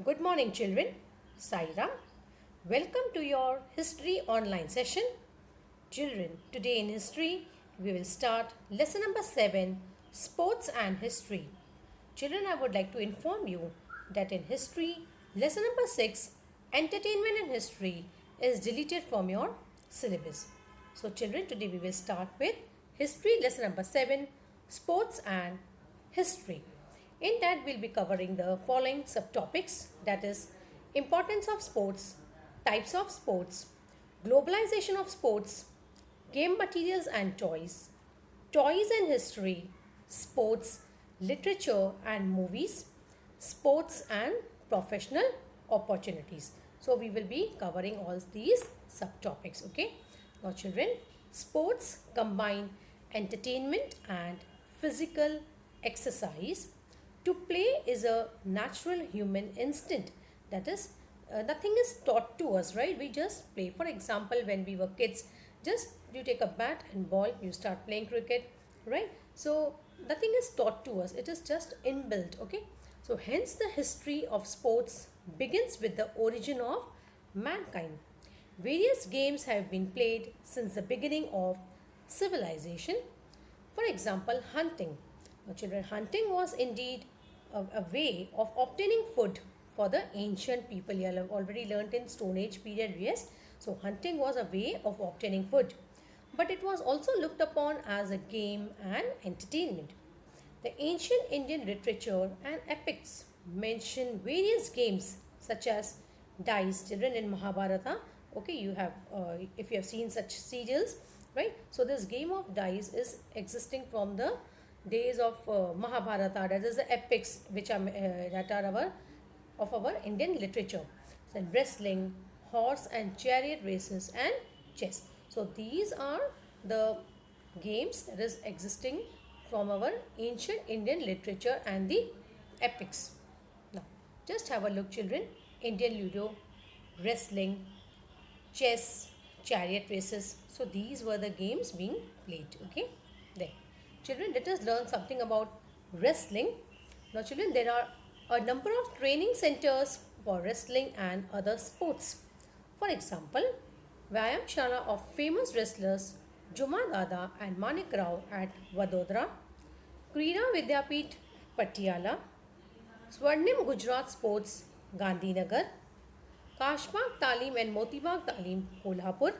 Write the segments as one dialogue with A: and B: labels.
A: Good morning, children. Saira. Welcome to your history online session. Children, today in history, we will start lesson number 7 Sports and History. Children, I would like to inform you that in history, lesson number 6 Entertainment and History is deleted from your syllabus. So, children, today we will start with history lesson number 7 Sports and History. In that, we'll be covering the following subtopics, that is, importance of sports, types of sports, globalization of sports, game materials and toys, toys and history, sports, literature and movies, sports and professional opportunities. So, we will be covering all these subtopics. Okay. Now, children, sports combine entertainment and physical exercise. To play is a natural human instinct. That is, nothing is taught to us, right? We just play. For example, when we were kids, just you take a bat and ball, you start playing cricket, right? So, nothing is taught to us. It is just inbuilt, okay? So, hence the history of sports begins with the origin of mankind. Various games have been played since the beginning of civilization. For example, hunting. Now, children, hunting was indeed a way of obtaining food for the ancient people. You have already learnt in Stone Age period, yes. So, hunting was a way of obtaining food. But it was also looked upon as a game and entertainment. The ancient Indian literature and epics mention various games such as dice. Children, in Mahabharata, okay, you have if you have seen such serials, right? So this game of dice is existing from the days of Mahabharata. That is the epics which are that are our of our Indian literature. So wrestling, horse and chariot races, and chess. So these are the games that is existing from our ancient Indian literature and the epics. Now, just have a look, children. Indian Ludo, wrestling, chess, chariot races. So these were the games being played. Okay. Then, children, let us learn something about wrestling. Now, children, there are a number of training centers for wrestling and other sports. For example, Vyayam Shala of famous wrestlers Juma Dada and Manik Rao at Vadodara, Krida Vidyapeeth Patiala, Swarnim Gujarat Sports Gandhinagar, Kashbagh Talim and Motibagh Talim Kolhapur,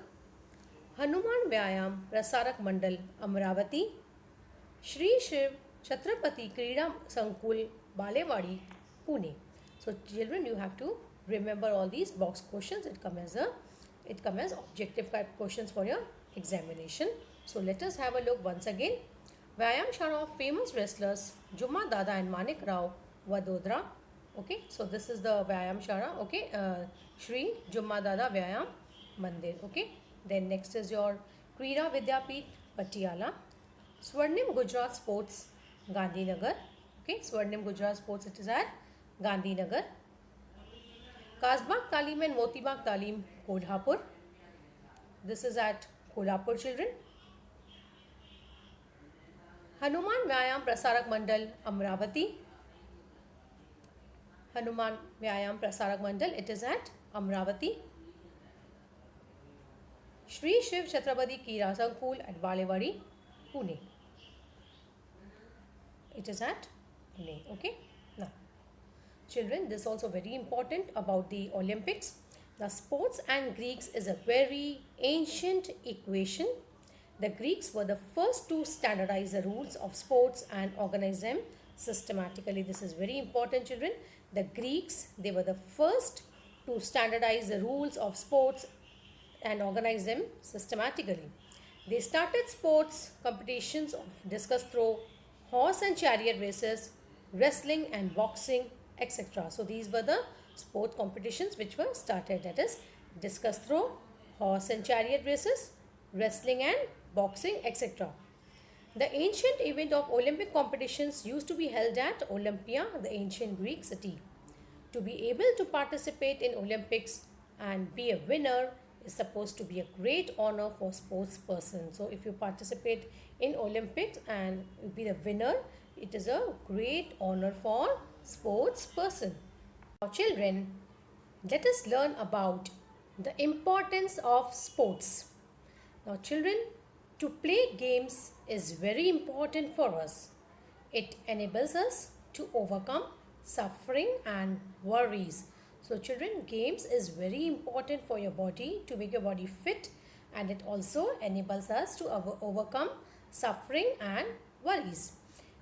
A: Hanuman Vyayam Prasarak Mandal Amravati, Shri Shiv Chhatrapati Krida Sankul Balewadi Pune. So children, you have to remember all these box questions. It come as objective type questions for your examination. So let us have a look once again. Vyayam Shala of famous wrestlers Juma Dada and Manik Rao, Vadodara. Okay, so this is the Vyayam Shala. Okay, Shri Juma Dada Vyayam Mandir. Okay, then next is your Krida Vidyapeeth Patiala, Swarnim Gujarat Sports Gandhinagar. Okay, Swarnim Gujarat Sports, it is at Gandhinagar. Kasbagh Talim and Motibagh Talim Kolhapur. This is at Kolhapur, children. Hanuman Vyayam Prasarak Mandal Amravati. Hanuman Vyayam Prasarak Mandal, it is at Amravati. Shri Shiv Chhatrapati Krida Sankul at Balewadi, Pune. It is at Pune. Okay. Now, children, this is also very important about the Olympics. The sports and Greeks is a very ancient equation. The Greeks were the first to standardize the rules of sports and organize them systematically. This is very important, children. The Greeks, they were the first to standardize the rules of sports and organize them systematically. They started sports competitions of discus throw, horse and chariot races, wrestling and boxing, etc. So these were the sport competitions which were started, that is discus throw, horse and chariot races, wrestling and boxing, etc. The ancient event of Olympic competitions used to be held at Olympia, the ancient Greek city. To be able to participate in Olympics and be a winner is supposed to be a great honor for sports person. So if you participate in Olympics and be the winner, it is a great honor for sports person. Now, children, let us learn about the importance of sports. Now, children, to play games is very important for us. It enables us to overcome suffering and worries. So, children, games is very important for your body to make your body fit, and it also enables us to overcome suffering and worries.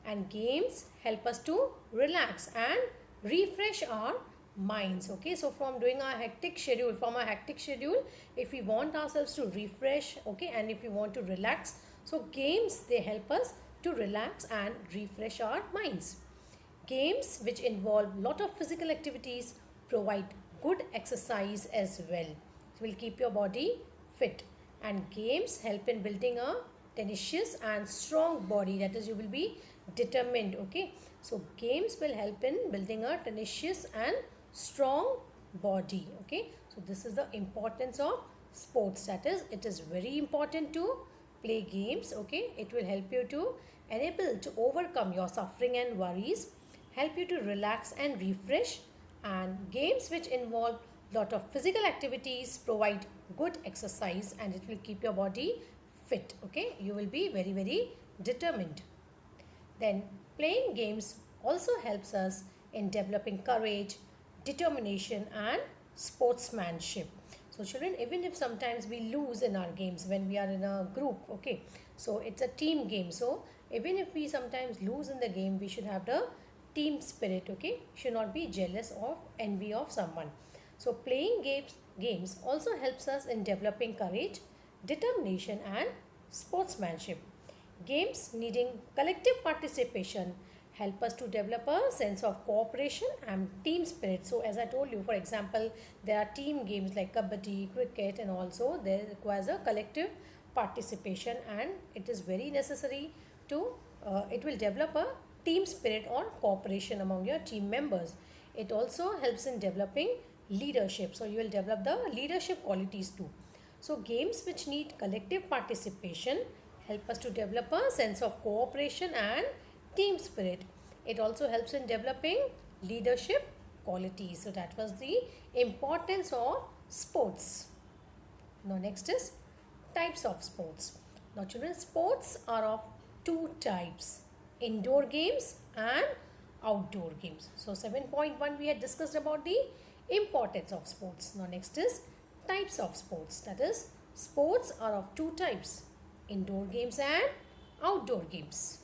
A: And games help us to relax and refresh our minds. Okay, so from our hectic schedule, if we want ourselves to refresh, okay, and if we want to relax, so games, they help us to relax and refresh our minds. Games which involve lot of physical activities provide good exercise as well. It will keep your body fit, and games help in building a tenacious and strong body, that is, you will be determined. Okay, so games will help in building a tenacious and strong body. Okay, so this is the importance of sports, that is, it is very important to play games. Okay, it will help you to enable to overcome your suffering and worries, help you to relax and refresh, and games which involve lot of physical activities provide good exercise, and it will keep your body fit. Okay, you will be very determined. Then playing games also helps us in developing courage, determination and sportsmanship. So children, even if sometimes we lose in our games when we are in a group, okay, so it's a team game, so even if we sometimes lose in the game, we should have the team spirit. Okay, should not be jealous or envy of someone. So playing games also helps us in developing courage, determination and sportsmanship. Games needing collective participation help us to develop a sense of cooperation and team spirit. So as I told you, for example, there are team games like kabaddi, cricket, and also there requires a collective participation, and it is very necessary to it will develop a team spirit or cooperation among your team members. It also helps in developing leadership, so you will develop the leadership qualities too. So games which need collective participation help us to develop a sense of cooperation and team spirit. It also helps in developing leadership qualities. So that was the importance of sports. Now next is types of sports. Now children, sports are of two types: indoor games and outdoor games. So 7.1 we had discussed about the importance of sports. Now next is types of sports. That is, sports are of two types: indoor games and outdoor games.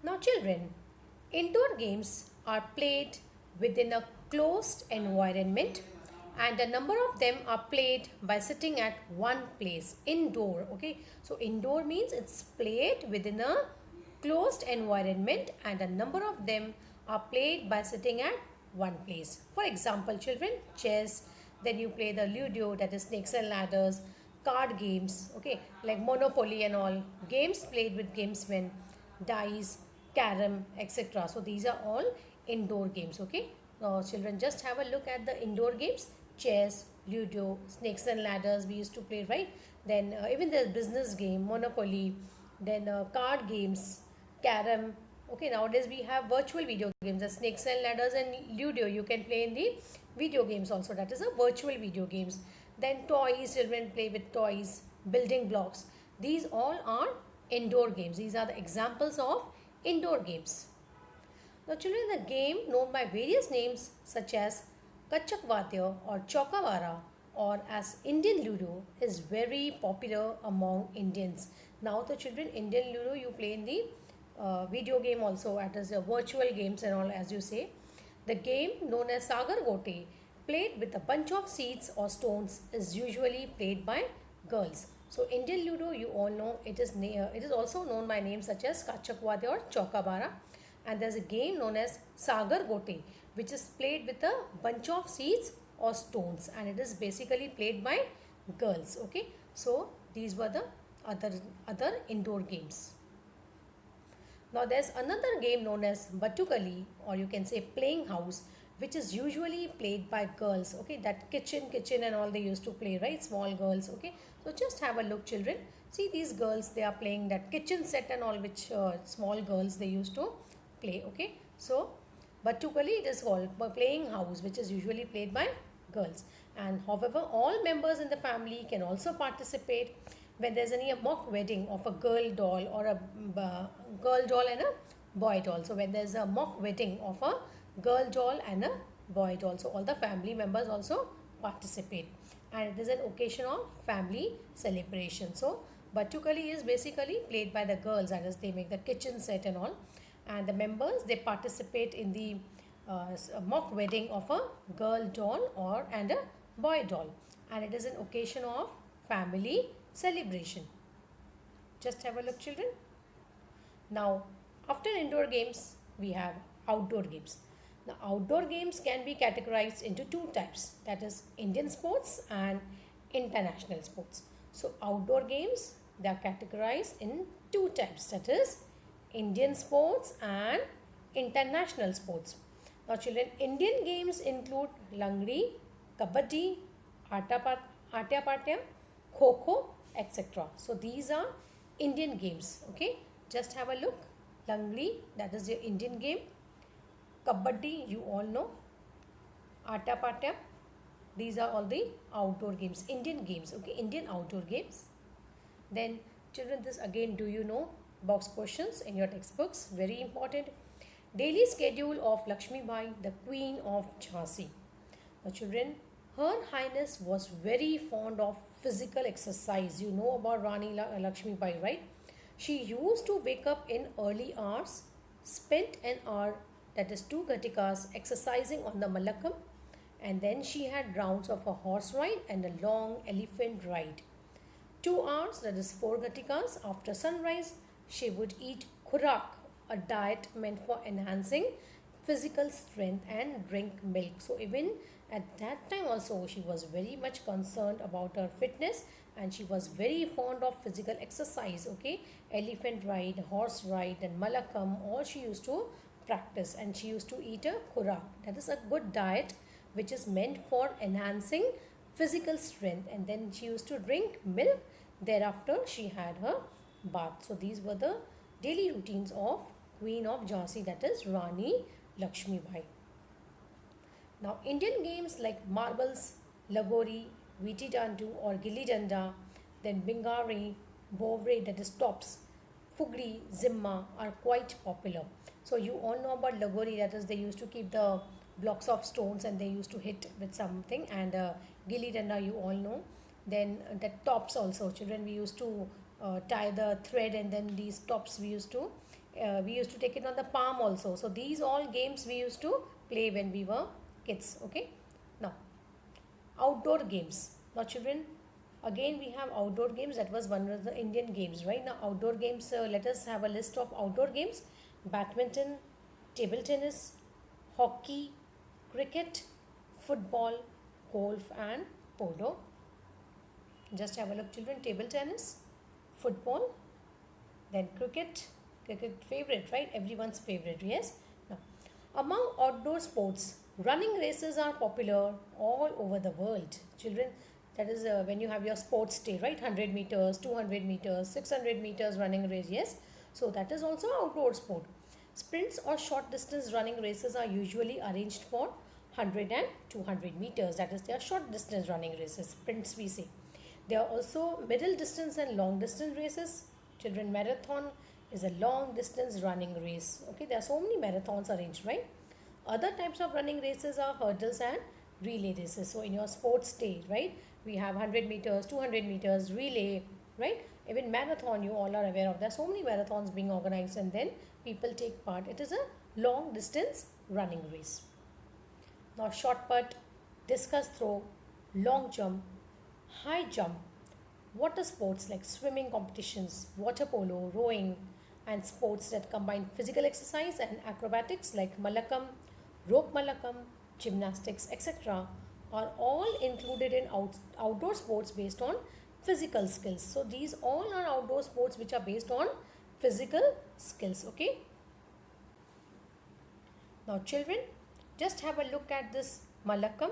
A: Now children, indoor games are played within a closed environment, and a number of them are played by sitting at one place. Indoor, okay, so indoor means it's played within a closed environment, and a number of them are played by sitting at one place. For example, children, chess, then you play the ludo, that is snakes and ladders, card games, okay, like monopoly and all, games played with gamesmen, dice, carom, etc. So these are all indoor games. Okay, now children, just have a look at the indoor games: chess, ludo, snakes and ladders we used to play, right? Then even the business game, monopoly, then card games, carom. Okay, nowadays we have virtual video games, the snakes and ladders and ludo you can play in the video games also, that is a virtual video games. Then toys, children play with toys, building blocks. These all are indoor games. These are the examples of indoor games. Now children, the game known by various names such as Kachakvatya or Chokavara, or as Indian Ludo, is very popular among Indians. Now the children, Indian Ludo you play in the video game also, that is virtual games and all, as you say. The game known as Sagar Gote, played with a bunch of seeds or stones, is usually played by girls. So Indian Ludo, you all know, it is also known by names such as Kachakwadya or Chokabara. And there's a game known as Sagar Gote, which is played with a bunch of seeds or stones, and it is basically played by girls. Okay, so these were the other indoor games. Now there's another game known as Batukali, or you can say playing house, which is usually played by girls. Okay, that kitchen and all they used to play, right? Small girls. Okay, so just have a look, children. See these girls, they are playing that kitchen set and all, which small girls they used to play. Okay, so but typically it is called playing house, which is usually played by girls. And however, all members in the family can also participate when there's any a mock wedding of a girl doll or a girl doll and a boy doll. So when there's a mock wedding of a girl doll and a boy doll, so all the family members also participate, and it is an occasion of family celebration. So Batukali is basically played by the girls, that is they make the kitchen set and all, and the members they participate in the mock wedding of a girl doll or and a boy doll, and it is an occasion of family celebration. Just have a look, children. Now, after indoor games, we have outdoor games. Now, outdoor games can be categorized into two types, that is Indian sports and international sports. So, outdoor games they are categorized in two types, that is Indian sports and international sports. Now, children, Indian games include Langdi, Kabaddi, Atya Patya, Kho Kho, etc. So, these are Indian games. Okay, just have a look. Langdi, that is your Indian game. Kabaddi, you all know. Atya Patya, these are all the outdoor games, Indian games. Okay, Indian outdoor games. Then, children, this again, do you know? Box questions in your textbooks, very important. Daily schedule of Lakshmi Bai, the Queen of Jhansi. Now, children, Her Highness was very fond of physical exercise. You know about Rani Lakshmi Bai, right? She used to wake up in early hours, spent an hour, that is 2 ghatikas, exercising on the Malakam, and then she had rounds of a horse ride and a long elephant ride. 2 hours, that is 4 ghatikas, after sunrise, she would eat khurak, a diet meant for enhancing physical strength, and drink milk. So even at that time also she was very much concerned about her fitness, and she was very fond of physical exercise. Okay, elephant ride, horse ride, and Malakam, all she used to practice, and she used to eat a khurak, that is a good diet which is meant for enhancing physical strength, and then she used to drink milk. Thereafter she had her bath. So these were the daily routines of Queen of Jhansi, that is Rani Lakshmi Bai. Now, Indian games like marbles, lagori, viti dandu or gilli danda, then bingari, bovre, that is tops, fugri, zimma are quite popular. So you all know about lagori, that is they used to keep the blocks of stones and they used to hit with something, and gilli danda you all know. Then the tops also, children, we used to tie the thread, and then these tops we used to take it on the palm also. So these all games we used to play when we were kids. Okay, now outdoor games. Now children, again we have outdoor games. That was one of the Indian games, right? Now outdoor games, let us have a list of outdoor games: badminton, table tennis, hockey, cricket, football, golf, and polo. Just have a look, children. Table tennis, football, then cricket favorite, right? Everyone's favorite, yes. Now, among outdoor sports, running races are popular all over the world, children. That is when you have your sports day, right? 100 meters, 200 meters, 600 meters running race, yes. So that is also outdoor sport. Sprints or short distance running races are usually arranged for 100 and 200 meters. That is their short distance running races, sprints we say. There are also middle distance and long distance races. Children, marathon is a long distance running race. Okay, there are so many marathons arranged, right? Other types of running races are hurdles and relay races. So in your sports day, right, we have 100 meters, 200 meters, relay, right? Even marathon, you all are aware of. There are so many marathons being organized, and then people take part. It is a long distance running race. Now shot put, discus throw, long jump, high jump, water sports like swimming competitions, water polo, rowing, and sports that combine physical exercise and acrobatics like Malakam, rope Malakam, gymnastics, etc. are all included in outdoor sports based on physical skills. So these all are outdoor sports which are based on physical skills. Okay. Now children, just have a look at this Malakam.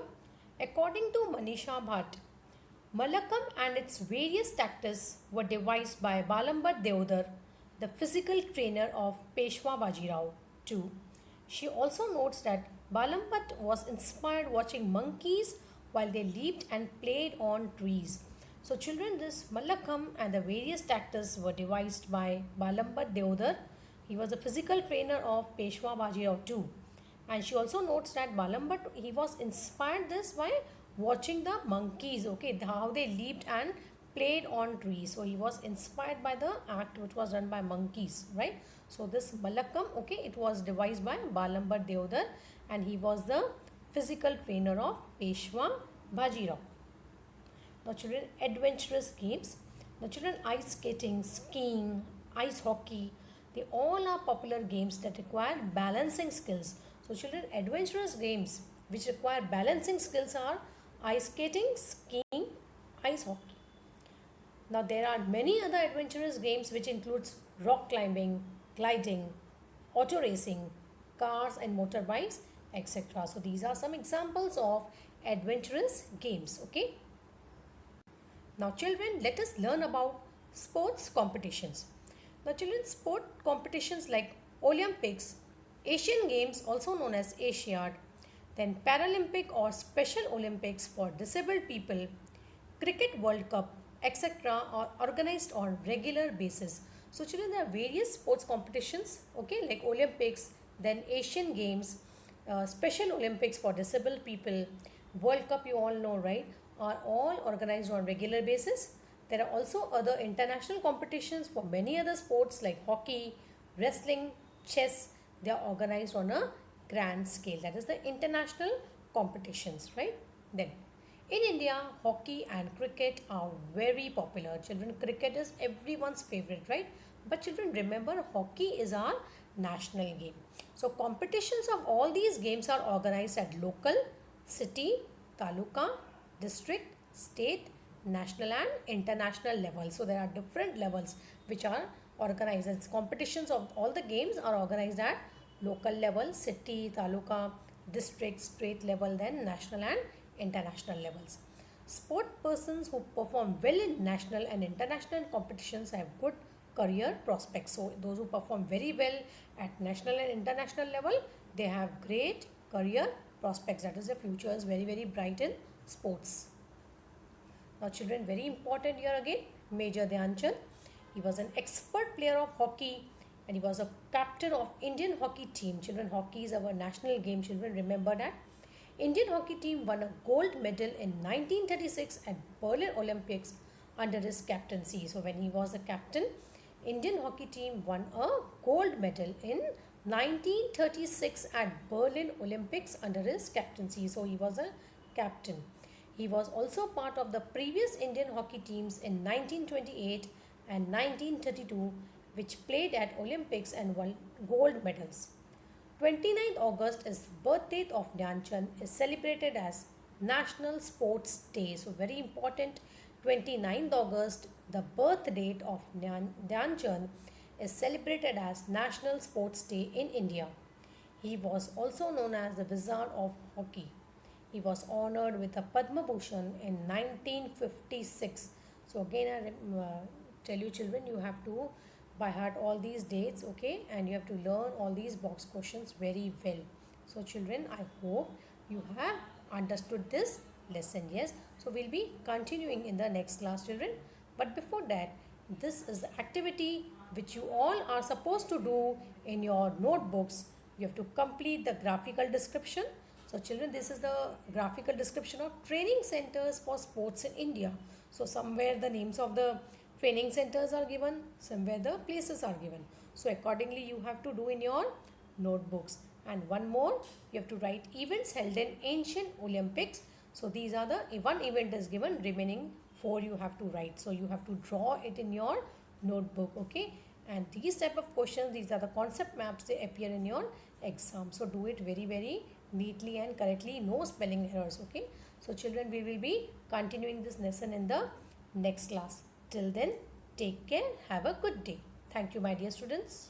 A: According to Manisha Bhatt, Malakam and its various tactics were devised by Balambat Deodar, the physical trainer of Peshwa Bajirao II, She also notes that Balampat was inspired watching monkeys while they leaped and played on trees. So children, this Malakam and the various tactics were devised by Balampat Deodar. He was a physical trainer of Peshwa Bajirao too. And she also notes that Balambat, he was inspired this by watching the monkeys, okay, how they leaped and played on trees. So he was inspired by the act which was done by monkeys, right? So this Malakam, okay, it was devised by Balambat Deodar and he was the physical trainer of Peshwa Bajirao. Now children, adventurous games. Now children, ice skating, skiing, ice hockey, they all are popular games that require balancing skills. So children, adventurous games which require balancing skills are ice skating, skiing, ice hockey. Now there are many other adventurous games which includes rock climbing, gliding, auto racing, cars and motorbikes, etc. So these are some examples of adventurous games, okay? Now children, let us learn about sports competitions. Now children, sport competitions like Olympics, Asian Games also known as Asiad, then Paralympic or Special Olympics for disabled people, Cricket World Cup, etc. are organized on regular basis. So children, there are various sports competitions, okay, like Olympics, then Asian Games, Special Olympics for disabled people, World Cup, you all know, right, are all organized on regular basis. There are also other international competitions for many other sports like hockey, wrestling, chess. They are organized on a grand scale. That is the international competitions, right? Then in India, hockey and cricket are very popular. Children, cricket is everyone's favorite, right? But children, remember, hockey is our national game. So competitions of all these games are organized at local, city, taluka, district, state, national and international level. So there are different levels which are organized. As competitions of all the games are organized at local level, city, taluka, district, state level, then national and international levels. Sport persons who perform well in national and international competitions have good career prospects. So those who perform very well at national and international level, they have great career prospects. That is, the future is very, very bright in sports. Now children, very important here again, Major Dhyan Chand. He was an expert player of hockey and he was a captain of Indian hockey team. Children, hockey is our national game. Children, remember that. Indian hockey team won a gold medal in 1936 at Berlin Olympics under his captaincy. So when he was a captain, Indian hockey team won a gold medal in 1936 at Berlin Olympics under his captaincy. So he was a captain. He was also part of the previous Indian hockey teams in 1928 and 1932 which played at Olympics and won gold medals. 29th August is birthday of Dhyan Chand is celebrated as National Sports Day. So very important, 29th August, the birth date of Dhyan Chand is celebrated as National Sports Day in India. He was also known as the Wizard of Hockey. He was honored with a Padma Bhushan in 1956. So again, I tell you children, you have to by heart all these dates, okay, and you have to learn all these box questions very well. So children, I hope you have understood this lesson. Yes, so we'll be continuing in the next class, children, but before that, this is the activity which you all are supposed to do in your notebooks. You have to complete the graphical description. So children, this is the graphical description of training centers for sports in India. So somewhere the names of the training centers are given, somewhere the places are given. So accordingly you have to do in your notebooks. And one more, you have to write events held in ancient Olympics. So these are the one event is given, remaining 4 you have to write. So you have to draw it in your notebook, okay. And these type of questions, these are the concept maps, they appear in your exam. So do it very, very neatly and correctly, no spelling errors, okay. So children, we will be continuing this lesson in the next class. Till then, take care, have a good day. Thank you, my dear students.